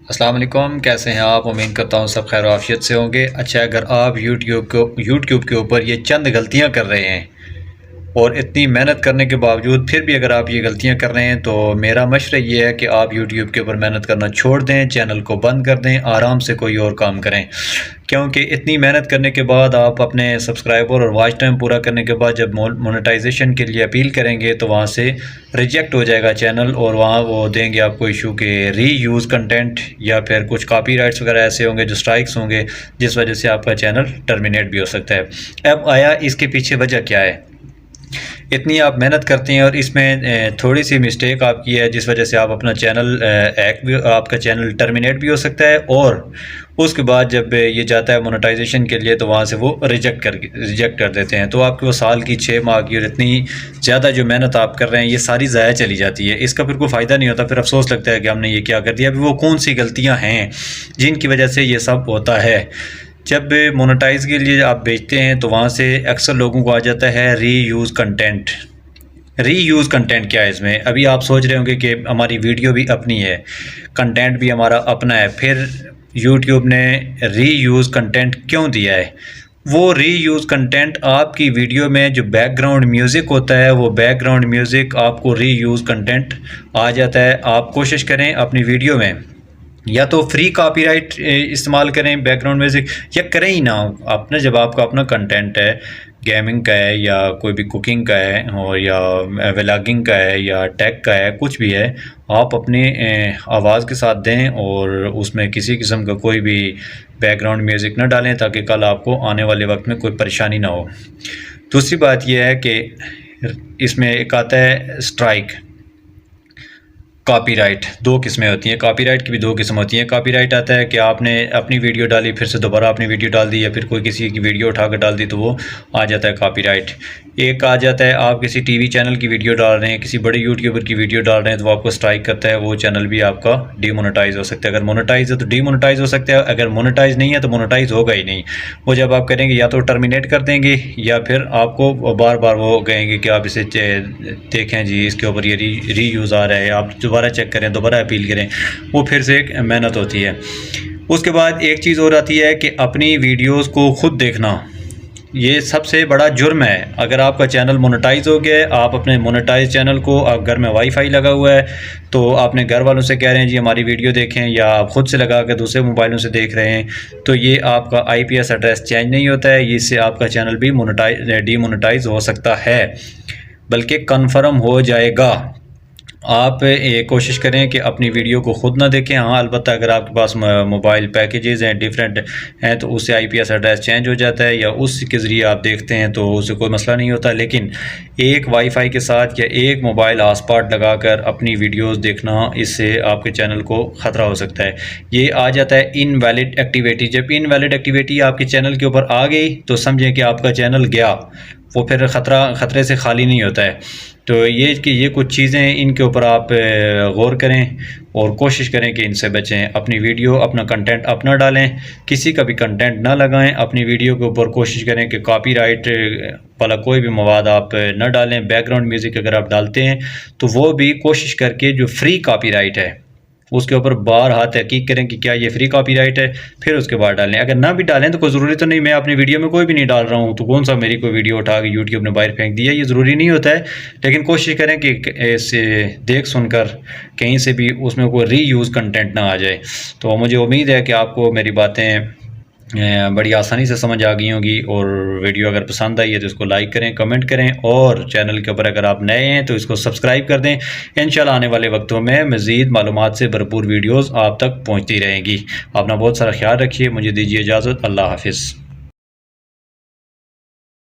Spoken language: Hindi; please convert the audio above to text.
अस्सलाम वालेकुम, कैसे हैं आप? उम्मीद करता हूँ सब खैर आफियत से होंगे। अच्छा, अगर आप यूट्यूब के ऊपर ये चंद गलतियाँ कर रहे हैं और इतनी मेहनत करने के बावजूद फिर भी अगर आप ये गलतियाँ कर रहे हैं, तो मेरा मशवरा ये है कि आप यूट्यूब के ऊपर मेहनत करना छोड़ दें, चैनल को बंद कर दें, आराम से कोई और काम करें। क्योंकि इतनी मेहनत करने के बाद आप अपने सब्सक्राइबर और वॉच टाइम पूरा करने के बाद जब मोनेटाइजेशन के लिए अपील करेंगे, तो वहाँ से रिजेक्ट हो जाएगा चैनल और वहाँ वो देंगे आपको इशू के रीयूज़ कंटेंट या फिर कुछ कॉपीराइट्स वगैरह ऐसे होंगे जो स्ट्राइक्स होंगे, जिस वजह से आपका चैनल टर्मिनेट भी हो सकता है। अब आया इसके पीछे वजह क्या है? इतनी आप मेहनत करते हैं और इसमें थोड़ी सी मिस्टेक आपकी है, जिस वजह से आप अपना चैनल आपका चैनल टर्मिनेट भी हो सकता है और उसके बाद जब ये जाता है मोनेटाइजेशन के लिए, तो वहाँ से वो रिजेक्ट कर देते हैं। तो आपकी वो साल की 6 माह की और इतनी ज़्यादा जो मेहनत आप कर रहे हैं, ये सारी ज़ाया चली जाती है। इसका फिर कोई फ़ायदा नहीं होता, फिर अफसोस लगता है कि हमने ये क्या कर दिया। अभी वो कौन सी गलतियाँ हैं जिनकी वजह से ये सब होता है? जब मोनेटाइज़ के लिए आप बेचते हैं, तो वहाँ से अक्सर लोगों को आ जाता है रीयूज़ कंटेंट। रीयूज़ कंटेंट क्या है इसमें? अभी आप सोच रहे होंगे कि हमारी वीडियो भी अपनी है, कंटेंट भी हमारा अपना है, फिर यूट्यूब ने रीयूज़ कंटेंट क्यों दिया है? वो रीयूज़ कंटेंट आपकी वीडियो में जो बैकग्राउंड म्यूज़िक होता है, वो बैकग्राउंड म्यूज़िक आपको रीयूज़ कंटेंट आ जाता है। आप कोशिश करें अपनी वीडियो में या तो फ्री कॉपीराइट इस्तेमाल करें बैकग्राउंड म्यूज़िक, या करें ही ना। आपने जब आपका अपना कंटेंट है, गेमिंग का है या कोई भी कुकिंग का है और या व्लॉगिंग का है या टेक का है, कुछ भी है, आप अपनी आवाज़ के साथ दें और उसमें किसी किस्म का कोई भी बैकग्राउंड म्यूज़िक ना डालें, ताकि कल आपको आने वाले वक्त में कोई परेशानी ना हो। दूसरी बात यह है कि इसमें एक आता है स्ट्राइक, कॉपीराइट। दो किस्में होती हैं, कॉपीराइट की भी दो किस्म होती हैं। कॉपीराइट आता है कि आपने अपनी वीडियो डाली, फिर से दोबारा अपनी वीडियो डाल दी, या फिर कोई किसी की वीडियो उठाकर डाल दी, तो वो आ जाता है कॉपीराइट। एक आ जाता है आप किसी टीवी चैनल की वीडियो डाल रहे हैं, किसी बड़े यूट्यूबर की वीडियो डाल रहे हैं, तो वो आपको स्ट्राइक करता है, वो चैनल भी आपका डीमोनेटाइज हो सकता है। अगर मोनेटाइज है तो डीमोनेटाइज हो सकता है, अगर मोनेटाइज नहीं है तो मोनेटाइज होगा ही नहीं। वो जब आप करेंगे या तो टर्मिनेट कर देंगे, या फिर आपको बार बार वो कहेंगे कि आप इसे देखें जी, इसके ऊपर ये रीयूज़ आ रहा है, आप दोबारा चेक करें, दोबारा अपील करें। वो फिर से एक मेहनत होती है। उसके बाद एक चीज़ और आती है कि अपनी वीडियोस को खुद देखना, ये सबसे बड़ा जुर्म है। अगर आपका चैनल मोनेटाइज हो गया है, आप अपने मोनेटाइज चैनल को, आप घर में वाईफाई लगा हुआ है, तो आपने घर वालों से कह रहे हैं जी हमारी वीडियो देखें, या आप ख़ुद से लगा कर दूसरे मोबाइलों से देख रहे हैं, तो ये आपका आईपीएस एड्रेस चेंज नहीं होता है, इससे आपका चैनल भी डीमोनेटाइज हो सकता है, बल्कि कन्फर्म हो जाएगा। आप ये कोशिश करें कि अपनी वीडियो को ख़ुद ना देखें। हाँ, अलबत्ता अगर आपके पास मोबाइल पैकेजेस हैं, डिफरेंट हैं, तो उससे आईपीएस एड्रेस चेंज हो जाता है, या उसके ज़रिए आप देखते हैं तो उससे कोई मसला नहीं होता। लेकिन एक वाईफाई के साथ या एक मोबाइल हॉटस्पॉट लगाकर अपनी वीडियोस देखना, इससे आपके चैनल को ख़तरा हो सकता है। ये आ जाता है इनवैलिड एक्टिविटी। जब इनवैलिड एक्टिविटी आपके चैनल के ऊपर आ गई, तो समझें कि आपका चैनल गया, वो फिर ख़तरे से खाली नहीं होता है। तो ये कुछ चीज़ें, इनके ऊपर आप गौर करें और कोशिश करें कि इनसे बचें। अपनी वीडियो, अपना कंटेंट अपना डालें, किसी का भी कंटेंट ना लगाएं। अपनी वीडियो के ऊपर कोशिश करें कि कॉपीराइट वाला कोई भी मवाद आप न डालें। बैकग्राउंड म्यूज़िक अगर आप डालते हैं, तो वो भी कोशिश करके जो फ्री कॉपीराइट है उसके ऊपर बार हाथ तहकीक करें कि क्या ये फ्री कॉपीराइट है, फिर उसके बाद डालें। अगर ना भी डालें तो कोई ज़रूरी तो नहीं, मैं अपनी वीडियो में कोई भी नहीं डाल रहा हूँ, तो कौन सा मेरी कोई वीडियो उठा के यूट्यूब ने बाहर फेंक दिया, ये ज़रूरी नहीं होता है। लेकिन कोशिश करें कि इसे देख सुनकर कहीं से भी उसमें कोई रीयूज़ कंटेंट ना आ जाए। तो मुझे उम्मीद है कि आपको मेरी बातें बड़ी आसानी से समझ आ गई होंगी, और वीडियो अगर पसंद आई है तो इसको लाइक करें, कमेंट करें, और चैनल के ऊपर अगर आप नए हैं तो इसको सब्सक्राइब कर दें। इंशाल्लाह आने वाले वक्तों में मज़ीद मालूमात से भरपूर वीडियोज़ आप तक पहुँचती रहेंगी। अपना बहुत सारा ख्याल रखिए। मुझे दीजिए इजाज़त। अल्लाह हाफिज़।